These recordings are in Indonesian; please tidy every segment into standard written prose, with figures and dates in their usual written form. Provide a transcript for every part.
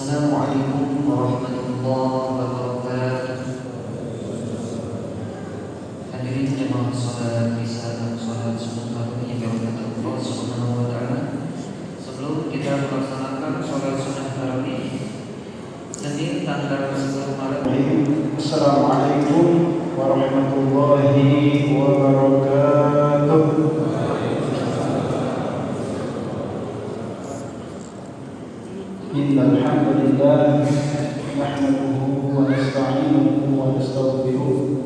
Assalamualaikum warahmatullahi wabarakatuh. Hadirin jemaah salat Isya dan salat sunnah tarawih yang dirahmati Allah Subhanahu wa taala. Sebelum kita melaksanakan salat sunnah tarawih Senin tanggal 10 Maret. Assalamualaikum warahmatullahi wabarakatuh. Innal hamdalillah nahmaduhu wa nasta'inuhu wa nastaghfiruh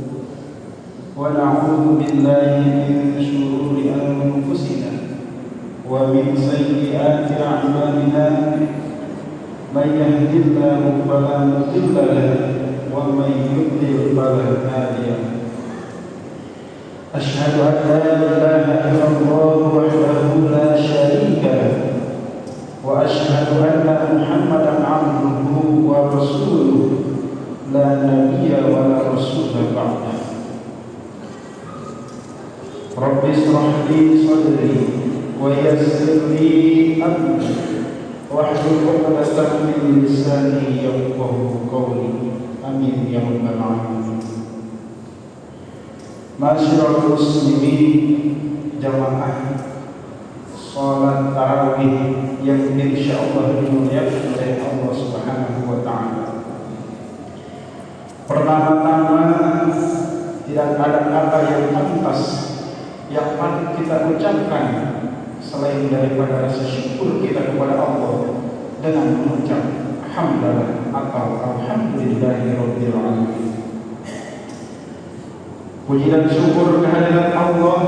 wa na'udzu billahi min shururi anfusina wa min sayyiati a'malina. Man yahdihillahu fala mudilla lahu wa man yudlil fala hadiya lahu. Asyhadu an la ilaha illallah wahdahu la syarika lahu wa asyhadu anna Muhammadan abduhu wa rasuluh la nabiyya wa la rasula ba'da. Rabbi ishrah li sadri wa yassir li amri wahlul 'uqdatam min lisani yafqahu qawli. Amin ya rabbal alamin. Masyarul muslimin, jamaah salat tarawih yang insyaallah dimuliakan oleh Allah Subhanahu wa taala. Pertama-tama, tidak ada kata yang pantas yang patut kita ucapkan selain daripada rasa syukur kita kepada Allah dengan mengucap alhamdulillah atau alhamdulillahirabbil alamin. Puji dan syukur kehadirat Allah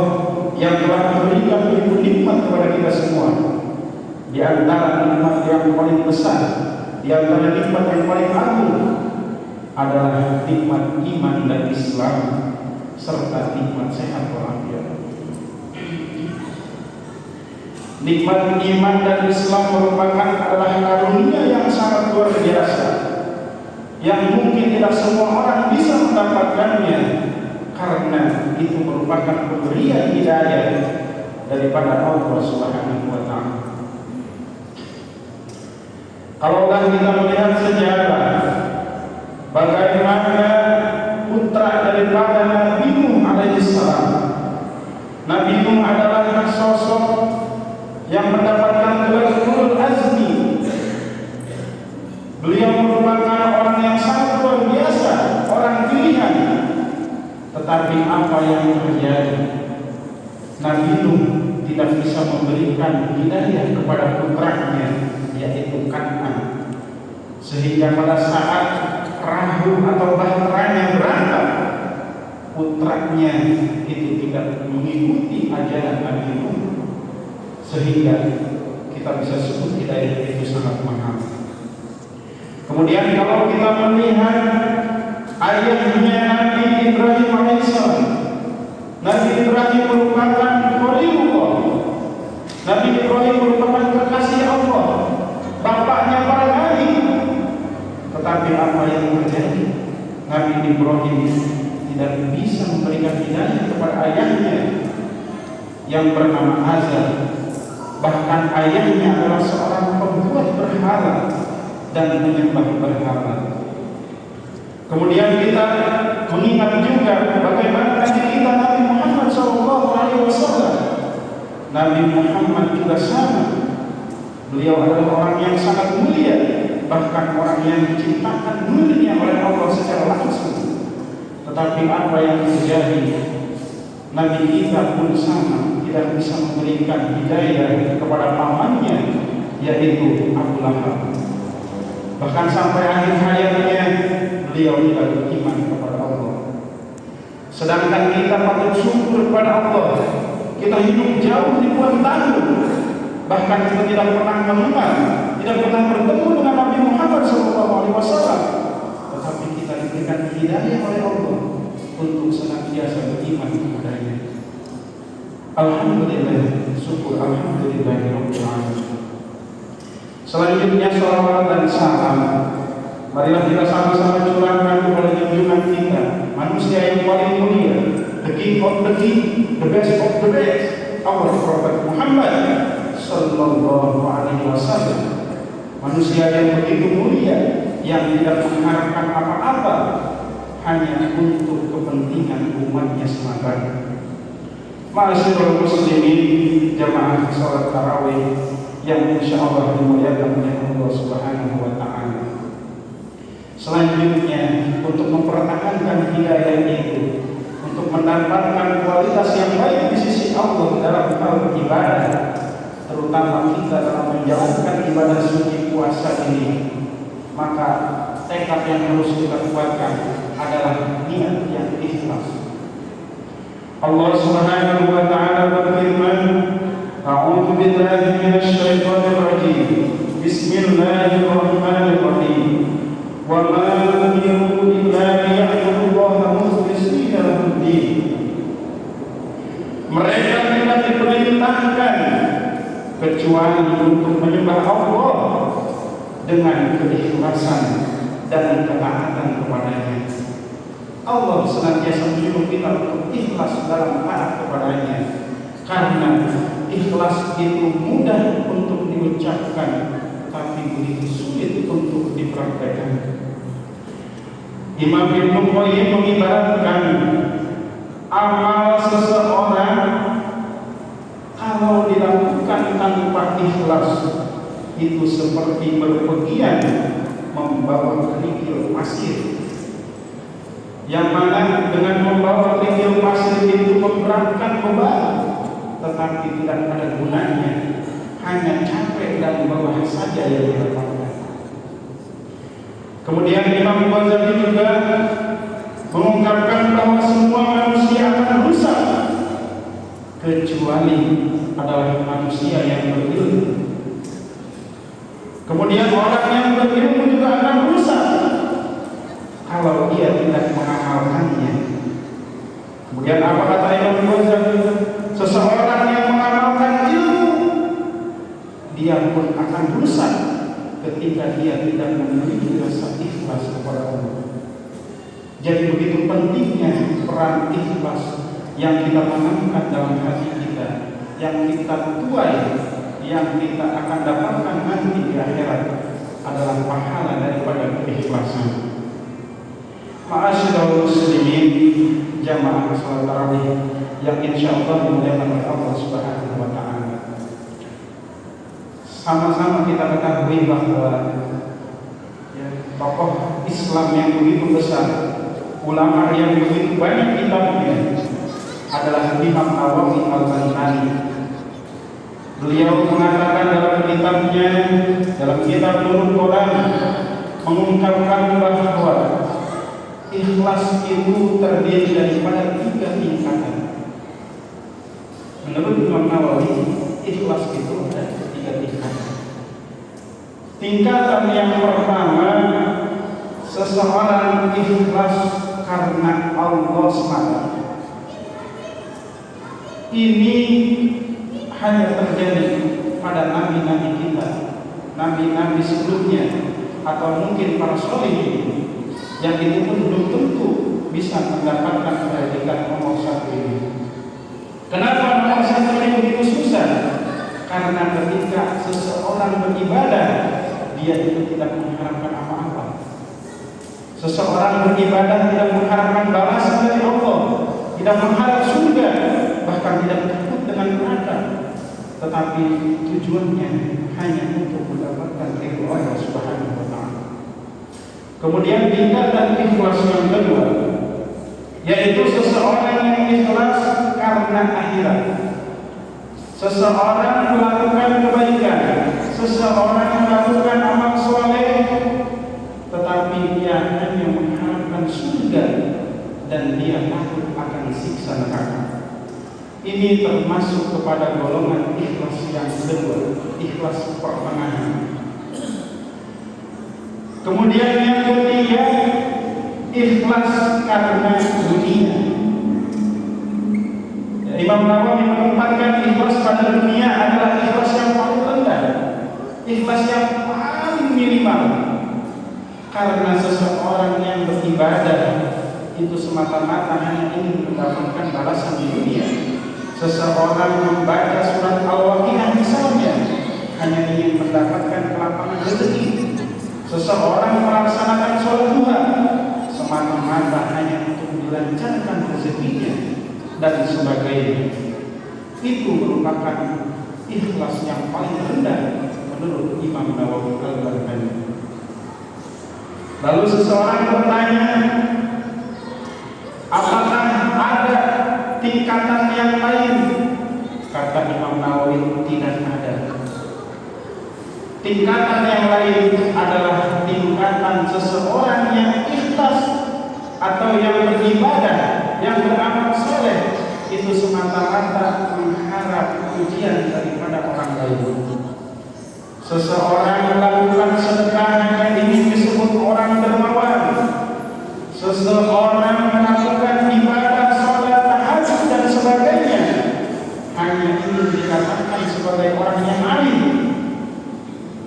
yang telah memberikan begitu nikmat kepada kita semua. Di antara nikmat yang paling besar, di antara nikmat yang paling agung adalah nikmat iman dan Islam serta nikmat sehat walafiat. Nikmat iman dan Islam merupakan adalah karunia yang sangat luar biasa, yang mungkin tidak semua orang bisa mendapatkannya, karena itu merupakan pemberian hidayah daripada Allah Subhanahu wa taala. Kalau kita melihat sejarah bagaimana putra daripada Nabi Nuh alaihissalam, Nabi Nuh adalah sosok yang mendapatkan gelar ulul azmi. Beliau merupakan orang yang sangat luar biasa, orang pilihan. Tetapi apa yang terjadi? Nabi Nuh tidak bisa memberikan hidayah kepada putranya, yaitu Kan'an, sehingga pada saat perahu atau bahteranya berangkat, putranya itu tidak mengikuti ajaran Nabi Nuh, sehingga kita bisa sebut hidayah itu sangat mahal. Kemudian kalau kita melihat ayahnya Nabi Ibrahim alaihissalam, Nabi Ibrahim merupakan Khalilullah. Nabi Ibrahim merupakan kekasih Allah, bapaknya para nabi. Tetapi apa yang terjadi? Nabi Ibrahim tidak bisa memberikan hidayah kepada ayahnya yang bernama Azar. Bahkan ayahnya adalah seorang pembuat berhala dan menyembah berhala. Kemudian kita mengingat juga bagaimana Nabi kita Nabi Muhammad SAW. Nabi Muhammad juga sama. Beliau adalah orang yang sangat mulia, bahkan orang yang diciptakan mulia oleh Allah secara langsung. Tetapi apa yang terjadi? Nabi kita pun sama, tidak bisa memberikan hidayah kepada pamannya, yaitu Abu Lahab. Bahkan sampai akhir hayatnya beliau tidak beriman kepada Allah. Sedangkan kita patut syukur kepada Allah. Kita hidup jauh ribuan tahun, bahkan kita tidak pernah mengenal, tidak pernah bertemu dengan Nabi Muhammad SAW. Tetapi kita diberikan hidayah oleh Allah untuk senantiasa beriman kepadanya. Alhamdulillah, syukur alhamdulillahirabbil alamin. Selanjutnya salawat dan salam, marilah kita sama-sama curahkan kepada junjungan kita, manusia yang paling mulia, the king of the king, the best of the best, our Prophet Muhammad sallallahu alaihi wasallam. manusia yang begitu mulia, yang tidak mengharapkan apa-apa, hanya untuk kepentingan umatnya semata. Ma'asyiral muslimin, jamaah salat tarawih yang insyaallah dimuliakan oleh Allah Subhanahu wa taala. Selanjutnya, untuk mempertahankan hidayah itu, untuk mendapatkan kualitas yang baik di sisi Allah dalam hal ibadah, terutama kita dalam menjalankan ibadah suci puasa ini, maka tekad yang harus kita kuatkan adalah niat yang ikhlas. Allah Subhanahu wa taala berfirman, A'udzu billahi minasy syaithanir rajim. Bismillahirrahmanirrahim. Wa ma umiru illa liya'budullaha mukhlishina lahu-d-din. Mereka tidak diperintahkan kecuali untuk menyembah Allah dengan keikhlasan dan ketaatan kepadanya. Allah senantiasa menyuruh kita untuk ikhlas dalam taat kepadanya, karena ikhlas itu mudah untuk diucapkan, tapi begitu sulit untuk dipraktekkan. Imam Ibnu Qayyim mengibaratkan amal seseorang kalau dilakukan tanpa ikhlas itu seperti berpergian membawa kerikil pasir, yang mana dengan membawa kerikil pasir itu memberatkan beban, tetapi tidak ada gunanya, hanya capek dan bawah saja yang didapatkan. Kemudian Imam Ghazali juga mengungkapkan bahwa semua manusia akan rusak kecuali adalah manusia yang berilmu. Kemudian orang yang berilmu juga akan rusak kalau dia tidak mengamalkannya. Kemudian apa kata Imam Ghazali? Seseorang yang mengamalkan ilmu, dia pun akan rusak ketika dia tidak memiliki rasa ikhlas kepada Allah. Jadi begitu pentingnya peran ikhlas yang kita tanamkan dalam hati kita, yang kita tuai, yang kita akan dapatkan nanti di akhirat adalah pahala daripada keikhlasan. Ma'asyiral muslimin, jamaah salat tarawih yang insyaallah dimuliakan oleh Allah Subhanahu wa taala. Sama-sama kita ketahui bahwa tokoh Islam yang begitu besar, ulama yang begitu banyak kitabnya adalah Imam Nawawi Al-Bantani. Beliau mengatakan dalam kitabnya, dalam kitab Nurul Quran, mengungkapkan bahwa ikhlas itu terdiri daripada 3 tingkatan. Menurut Imam Nawawi, ikhlas itu ada 3 tingkatan. Tingkatan yang pertama, seseorang ikhlas karena Allah semata. Ini hanya terjadi pada nabi-nabi kita, nabi-nabi sebelumnya, atau mungkin para sholihin, yang itu pun belum tentu bisa mendapatkan predikat nomor 1 ini. Kenapa nomor 1 ini begitu susah? Karena ketika seseorang beribadah, dia itu tidak mengharapkan apa-apa. Seseorang beribadah tidak mengharapkan balasan dari Allah, tidak mengharap surga, bahkan tidak takut dengan neraka, tetapi tujuannya hanya untuk mendapatkan ridho Allah Subhanahu wa taala. Kemudian tingkatan ikhlas yang kedua, yaitu seseorang yang ikhlas karena akhirat. Seseorang melakukan kebaikan, seseorang melakukan amal soleh, tetapi dia hanya mengharapkan surga dan dia takut akan siksa neraka. Ini termasuk kepada golongan ikhlas yang kedua, ikhlas pertengahan. Kemudian yang ketiga, ikhlas karena dunia. Imam Nawawi menempatkan ikhlas pada dunia adalah ikhlas yang paling rendah, ikhlas yang paling minimal. Karena seseorang yang beribadah itu semata-mata hanya ingin mendapatkan balasan di dunia. Seseorang membaca surat Al-Waqiah misalnya hanya ingin mendapatkan kelapangan rezeki Seseorang melaksanakan sholat duha semata-mata hanya untuk dilancarkan rezekinya dan sebagainya, itu merupakan ikhlas yang paling rendah menurut Imam Nawawi Al-Albani. Lalu seseorang bertanya, apakah ada tingkatan yang lain? Kata Imam Nawawi, tidak ada. Tingkatan yang lain adalah tingkatan seseorang yang ikhlas atau yang beribadah, yang beramal soleh, itu semata-mata mengharap pujian daripada orang lain. Seseorang melakukan sedekah hanya ingin disebut orang dermawan. Seseorang melakukan ibadah, sholat, tahajud dan sebagainya hanya ingin dikatakan sebagai orang yang alim.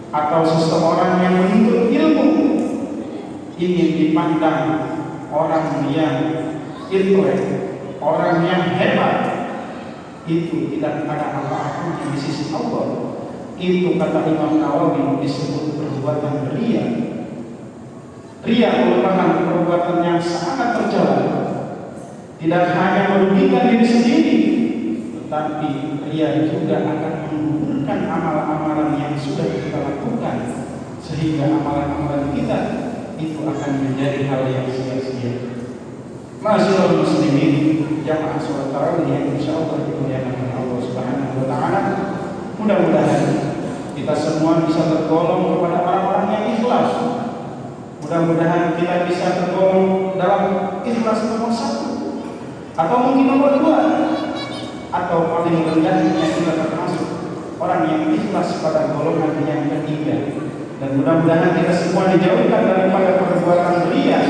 Atau seseorang yang menuntut ilmu ingin dipandang orang yang intelek, orang yang hebat, itu tidak ada apa-apa di sisi Allah. Itu kata Imam Nawawi disebut perbuatan riya. Riya merupakan perbuatan yang sangat tercela, tidak hanya merugikan diri sendiri, tetapi riya juga akan menggugurkan amalan-amalan yang sudah kita lakukan, sehingga amalan-amalan kita itu akan menjadi hal yang sia-sia. Ma'asyiral muslimin, jamaah sholat tarawih yang insyaallah dimuliakan oleh Allah Subhanahu wa taala. Mudah-mudahan kita semua bisa tergolong kepada orang-orang yang ikhlas. Mudah-mudahan kita bisa tergolong dalam ikhlas nomor 1 atau mungkin nomor 2, atau paling rendahnya kita termasuk orang yang ikhlas pada golongan yang ketiga. Dan mudah-mudahan kita semua dijauhkan daripada perbuatan riya,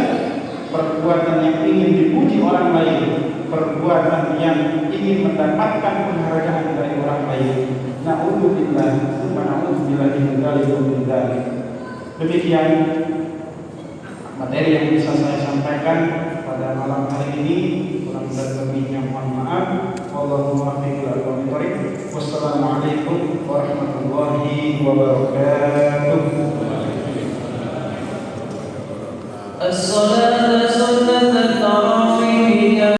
perbuatan yang ingin dipuji orang lain, perbuatan yang ingin mendapatkan penghargaan dari orang lain. Na'udzubillah, na'udzubillah min dzalik wa min dzalik. Demikian materi yang bisa saya sampaikan pada malam hari ini. Kurang dan lebihnya mohon maaf. Wallahumma a'lam. Wassalamualaikum warahmatullahi wabarakatuh. As-salatu